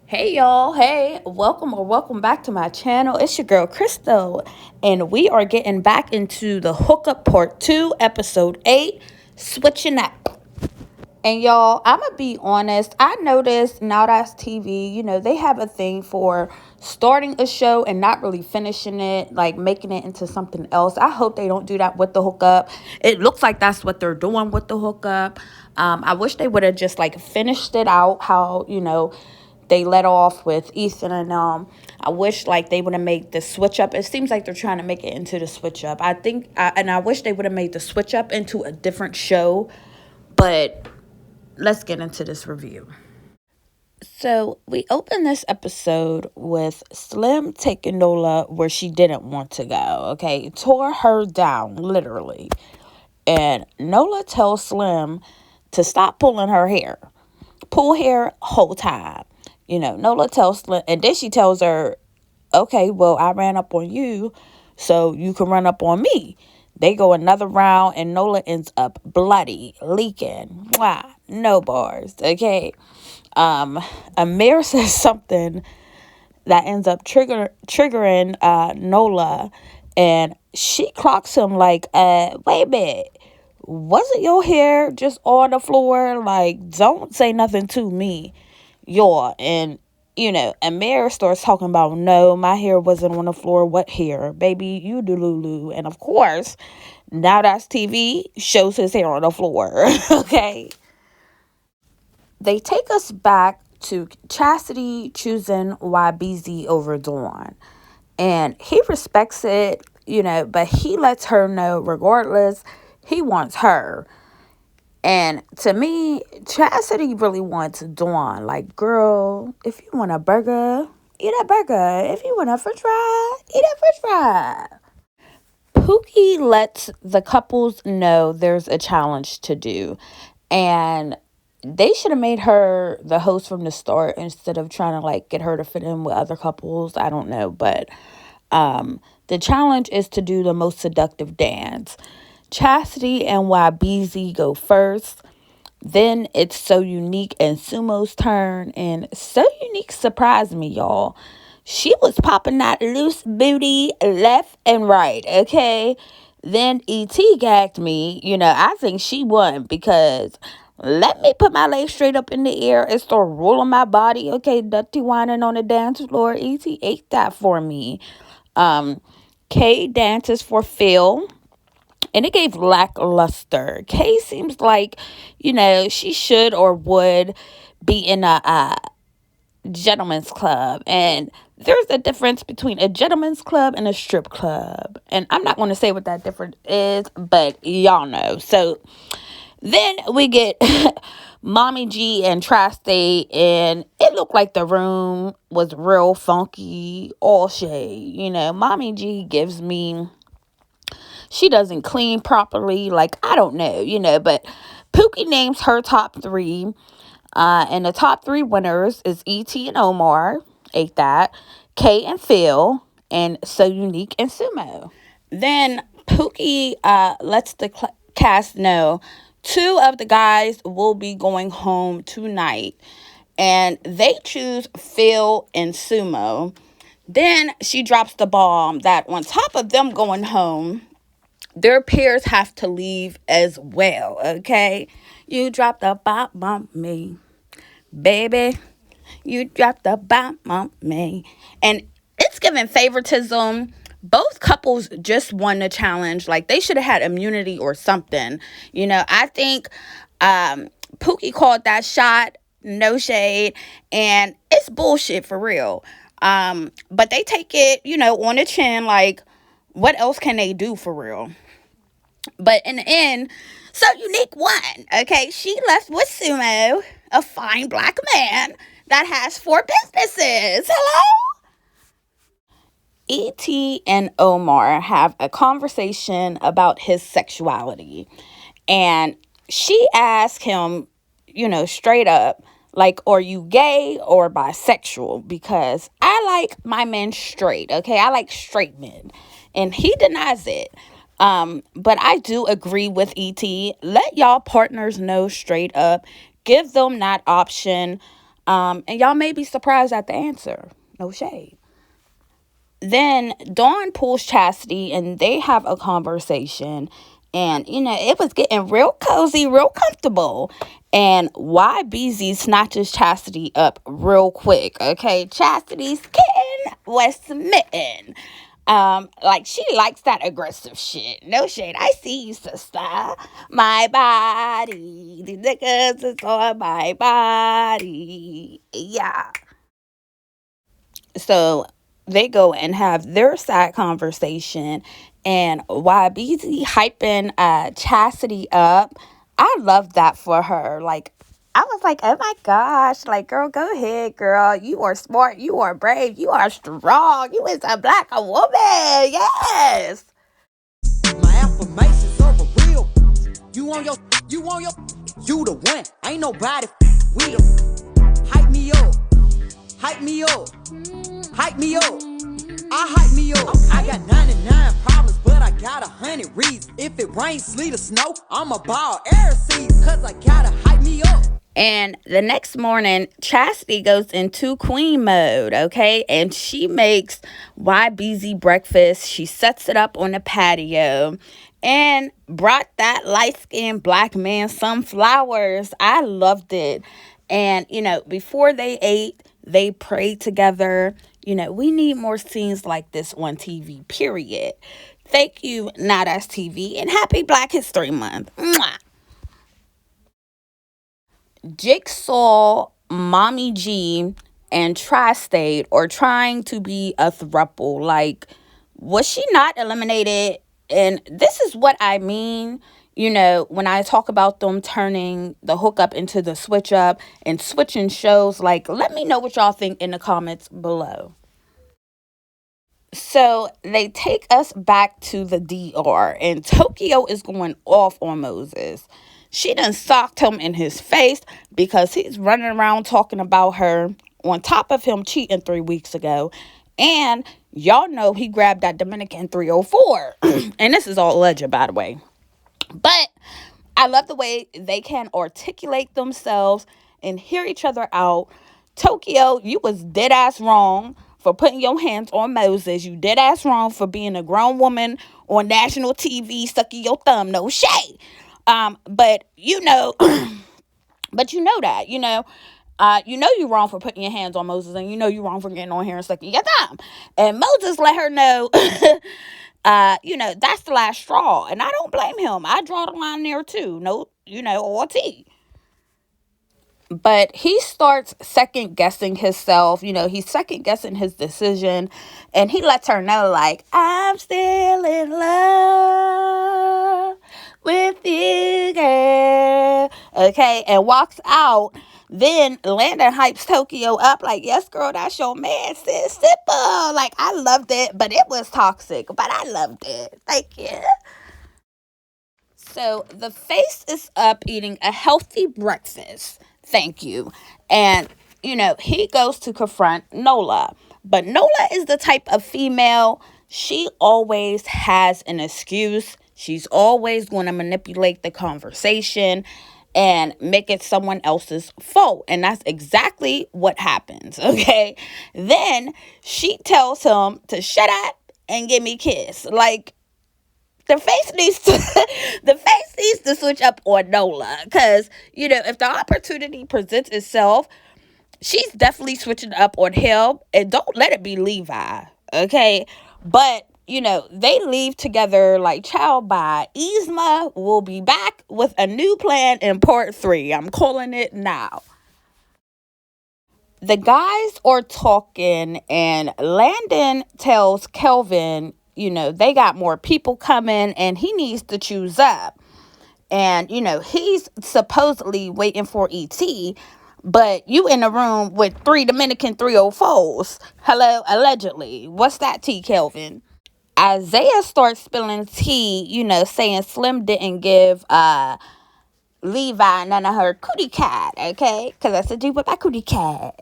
Hey y'all, hey, welcome or welcome back to my channel. It's your girl Crystal, and we are getting back into the Hookup Part 2, Episode 8, Switching Up. And y'all, I'm gonna be honest, I noticed Now That's TV, they have a thing for starting a show and not really finishing it, like making it into something else. I hope they don't do that with the Hookup. It looks like that's what they're doing with the Hookup. I wish they would have just like finished it out how, they let off with Ethan and I wish like they would have made the switch up. It seems like they're trying to make it into the switch up. And I wish they would have made the switch up into a different show. But let's get into this review. So we open this episode with Slim taking Nola where she didn't want to go. Okay, tore her down literally, and Nola tells Slim to stop pulling her hair. Pull hair whole time. Nola tells Slim, and then she tells her, okay, well, I ran up on you, so you can run up on me. They go another round, and Nola ends up bloody, leaking. Wow, no bars, okay? Amir says something that ends up triggering Nola, and she clocks him like, wait a minute. Wasn't your hair just on the floor? Like, don't say nothing to me, y'all. And Amir starts talking about, no, my hair wasn't on the floor. What hair? Baby, you do Lulu. And of course, Now That's TV shows his hair on the floor. Okay. They take us back to Chastity choosing YBZ over Dawn. And he respects it, but he lets her know regardless, he wants her. And to me, Chastity really wants Dawn. Like, girl, if you want a burger, eat a burger. If you want a french fry, eat a french fry. Pookie lets the couples know there's a challenge to do. And they should have made her the host from the start instead of trying to like get her to fit in with other couples. I don't know. But the challenge is to do the most seductive dance. Chastity and YBZ go first. Then it's So Unique and Sumo's turn. And So Unique surprised me, y'all. She was popping that loose booty left and right, okay? Then E.T. gagged me. I think she won because let me put my legs straight up in the air and start rolling my body. Okay, dirty whining on the dance floor. E.T. ate that for me. Kay dances for Phil. And it gave lackluster. Kay seems like, she should or would be in a gentleman's club. And there's a difference between a gentleman's club and a strip club. And I'm not going to say what that difference is, but y'all know. So then we get Mommy G and Tri-State, and it looked like the room was real funky, all shade. Mommy G gives me, she doesn't clean properly. Like, I don't know, but Pookie names her top three. And the top three winners is E.T. and Omar, ate that, Kay and Phil, and So Unique and Sumo. Then Pookie lets the cast know two of the guys will be going home tonight. And they choose Phil and Sumo. Then she drops the bomb that on top of them going home, their peers have to leave as well, okay? You dropped the bomb on me, baby. You dropped the bomb on me. And it's giving favoritism. Both couples just won the challenge. Like, they should have had immunity or something. I think Pookie called that shot, no shade, and it's bullshit for real. But they take it, on the chin, like, what else can they do for real? But in the end, So Unique won. Okay, she left with Sumo, a fine black man that has four businesses. Hello? E.T. and Omar have a conversation about his sexuality. And she asked him, straight up, like, are you gay or bisexual? Because I like my men straight, okay? I like straight men. And he denies it. But I do agree with ET. Let y'all partners know straight up. Give them that option. And y'all may be surprised at the answer. No shade. Then Dawn pulls Chastity and they have a conversation. And, it was getting real cozy, real comfortable. And YBZ snatches Chastity up real quick. Okay, Chastity's kitten was smitten. Like she likes that aggressive shit. No shade. I see you, sister. My body. The niggas is on my body. Yeah. So they go and have their side conversation, and YBZ hyping Chastity up. I love that for her. Like, I was like, oh my gosh, like, girl, go ahead, girl. You are smart, you are brave, you are strong, you is a black woman. Yes. My affirmations over real. You on your, you the one. Ain't nobody with them. Hype me up, hype me up, hype me up. I hype me up. I got 99 problems, but I got 100 reasons. If it rains, sleet, or snow, I'ma ball air seeds, cause I gotta hype me up. And the next morning, Chastity goes into queen mode, okay? And she makes YBZ breakfast. She sets it up on the patio and brought that light-skinned black man some flowers. I loved it. And, before they ate, they prayed together. We need more scenes like this on TV, period. Thank you, NowThatsTV, and happy Black History Month. Mwah. Jigsaw, Mommy G, and Tri-State are trying to be a throuple. Like, was she not eliminated? And this is what I mean, when I talk about them turning the hookup into the switch up and switching shows. Like, let me know what y'all think in the comments below. So they take us back to the DR, and Tokyo is going off on Moses. She done socked him in his face because he's running around talking about her on top of him cheating 3 weeks ago. And y'all know he grabbed that Dominican 304. And this is all alleged, by the way. But I love the way they can articulate themselves and hear each other out. Tokyo, you was dead ass wrong for putting your hands on Moses. You dead ass wrong for being a grown woman on national TV sucking your thumb. No shade. But but that, you're wrong for putting your hands on Moses, and you're wrong for getting on here and sucking your thumb. And Moses let her know, that's the last straw. And I don't blame him. I draw the line there too. No, or T. But he starts second guessing himself. He's second guessing his decision. And he lets her know, like, I'm still in love with you, girl. Okay. And walks out. Then Landon hypes Tokyo up, like, yes, girl, that's your man, sis. Simple. Like, I loved it, but it was toxic. But I loved it. Thank you. So the face is up eating a healthy breakfast. Thank you. And, he goes to confront Nola. But Nola is the type of female, she always has an excuse. She's always going to manipulate the conversation and make it someone else's fault. And that's exactly what happens, okay? Then she tells him to shut up and give me a kiss. Like, the face needs to switch up on Nola, because if the opportunity presents itself, she's definitely switching up on him, and don't let it be Levi, okay? But they leave together like child. By Yzma will be back with a new plan in part 3. I'm calling it now. The guys are talking, and Landon tells Kelvin, they got more people coming and he needs to choose up. And, he's supposedly waiting for E.T., but you in a room with 3 Dominican 304s. Hello, allegedly. What's that tea, Kelvin? Isaiah starts spilling tea, saying Slim didn't give Levi none of her cootie cat, okay? Because that's to do with my cootie cat.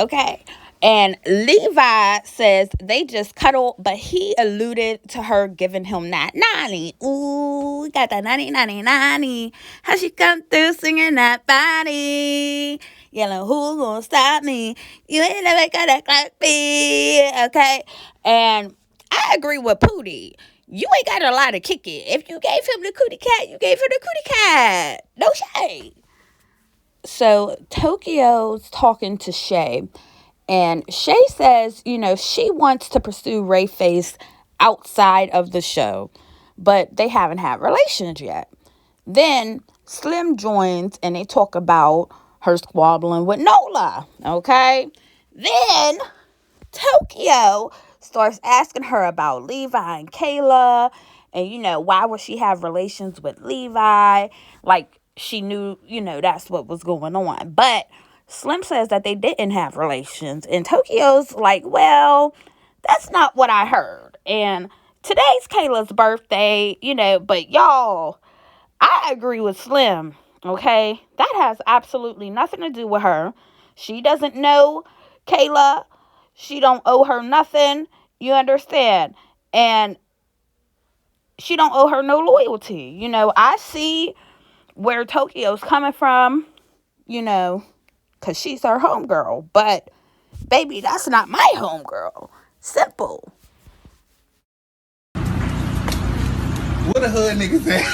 Okay? And Levi says they just cuddled, but he alluded to her giving him that 90. Ooh, got that 90, 90, 90. How she come through singing that body. Yelling, who gonna stop me? You ain't never gonna clock me. Okay? And I agree with Pootie. You ain't got a lot to kick it. If you gave him the cootie cat, you gave her the cootie cat. No shade. So Tokyo's talking to Shay. And Shay says, she wants to pursue Ray Face outside of the show, but they haven't had relations yet. Then Slim joins and they talk about her squabbling with Nola, okay? Then Tokyo starts asking her about Levi and Kayla and, why would she have relations with Levi? Like, she knew, that's what was going on. But Slim says that they didn't have relations. And Tokyo's like, well, that's not what I heard. And today's Kayla's birthday, but y'all, I agree with Slim, okay? That has absolutely nothing to do with her. She doesn't know Kayla. She don't owe her nothing. You understand? And she don't owe her no loyalty. I see where Tokyo's coming from, because she's her homegirl. But, baby, that's not my homegirl. Simple. Where the hood niggas at?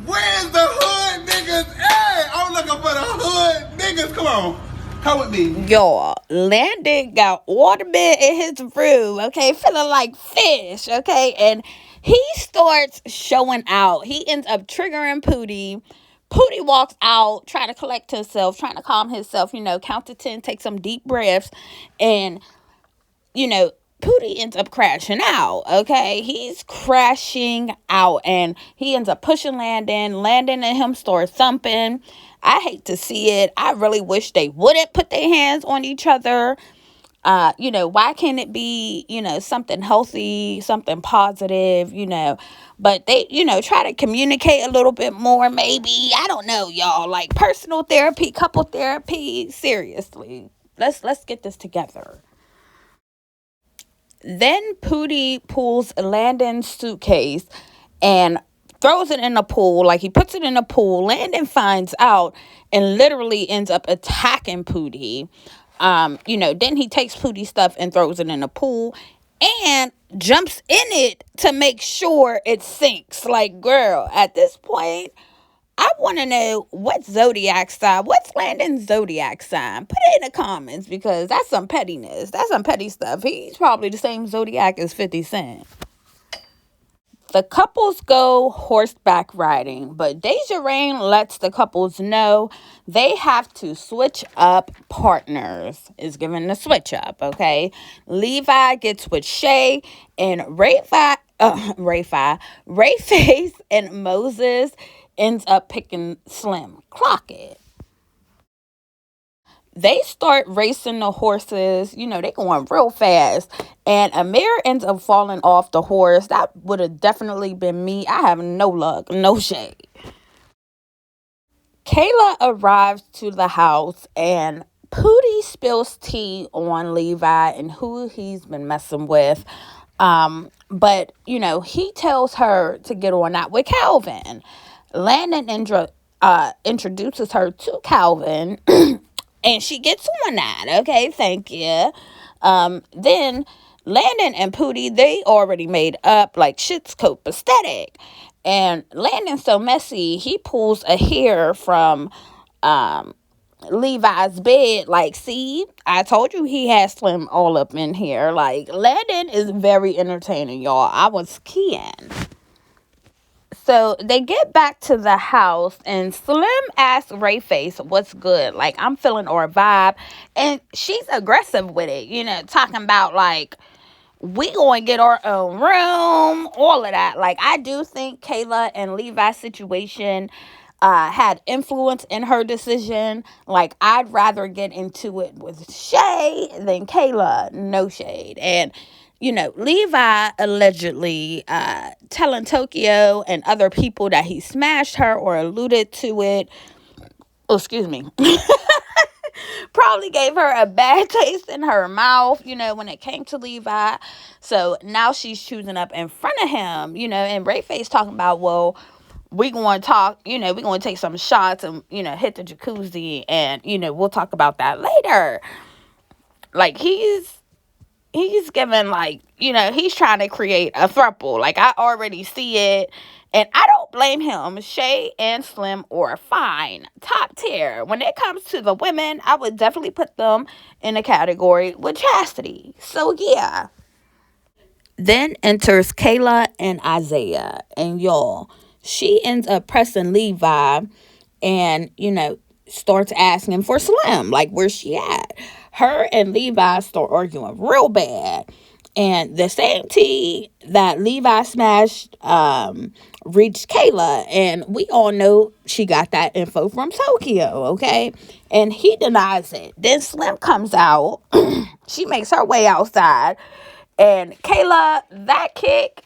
Where's the hood niggas at? I'm looking for the hood niggas. Come on. Come with me. Y'all, Landon got waterman in his room, okay? Feeling like fish, okay? And he starts showing out. He ends up triggering Pootie. Pootie walks out, trying to collect himself, trying to calm himself, count to 10, take some deep breaths. And, Pootie ends up crashing out, okay? He's crashing out, and he ends up pushing Landon. Landon and him start thumping. I hate to see it. I really wish they wouldn't put their hands on each other. Why can't it be, something healthy, something positive, but they, try to communicate a little bit more, maybe. I don't know, y'all. Like, personal therapy, couple therapy, seriously. Let's get this together. Then Pootie pulls Landon's suitcase and throws it in the pool. Like, he puts it in the pool. Landon finds out and literally ends up attacking Pootie. Then he takes Pootie's stuff and throws it in the pool and jumps in it to make sure it sinks. Like, girl, at this point, I want to know what's Landon's zodiac sign. Put it in the comments because that's some pettiness. That's some petty stuff. He's probably the same zodiac as 50 Cent. The couples go horseback riding, but Deja Rain lets the couples know they have to switch up partners. Is given the switch up, okay? Levi gets with Shay, and Ray Face and Moses ends up picking Slim. Clock it. They start racing the horses. They going real fast. And Amir ends up falling off the horse. That would have definitely been me. I have no luck, no shade. Kayla arrives to the house and Pootie spills tea on Levi and who he's been messing with. But, he tells her to get on out with Calvin. Landon introduces her to Calvin. And she gets on that. Okay, thank you. Then Landon and Pootie, they already made up like shit's copacetic. And Landon's so messy, he pulls a hair from Levi's bed. Like, see, I told you he had Slim all up in here. Like, Landon is very entertaining, y'all. I was keying. So they get back to the house and Slim asks Ray Face what's good. Like, I'm feeling our vibe. And she's aggressive with it, talking about like, we gonna get our own room, all of that. Like, I do think Kayla and Levi's situation had influence in her decision. Like, I'd rather get into it with Shay than Kayla. No shade. And Levi allegedly telling Tokyo and other people that he smashed her or alluded to it. Oh, excuse me. Probably gave her a bad taste in her mouth, when it came to Levi. So now she's choosing up in front of him, and Rayface talking about, well, we going to talk, we going to take some shots and, hit the jacuzzi and, we'll talk about that later. Like, he's giving, like, he's trying to create a throuple. Like, I already see it. And I don't blame him. Shay and Slim are fine. Top tier. When it comes to the women, I would definitely put them in a category with Chastity. So, yeah. Then enters Kayla and Isaiah. And y'all, she ends up pressing Levi and, starts asking for Slim. Like, where's she at? Her and Levi start arguing real bad. And the same tea that Levi smashed reached Kayla. And we all know she got that info from Tokyo, okay? And he denies it. Then Slim comes out. She makes her way outside. And Kayla, that kick,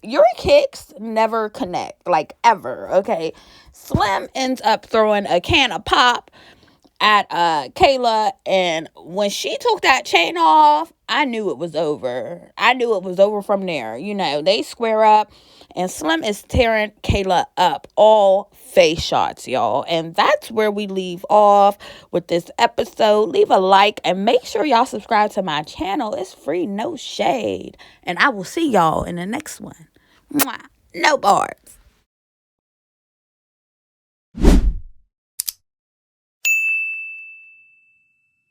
your kicks never connect, like, ever, okay? Slim ends up throwing a can of pop at Kayla, and when she took that chain off, I knew it was over. I knew it was over from there. They square up, and Slim is tearing Kayla up, all face shots, y'all. And that's where we leave off with this episode. Leave a like and make sure y'all subscribe to my channel. It's free, no shade. And I will see y'all in the next one. Mwah. No bars.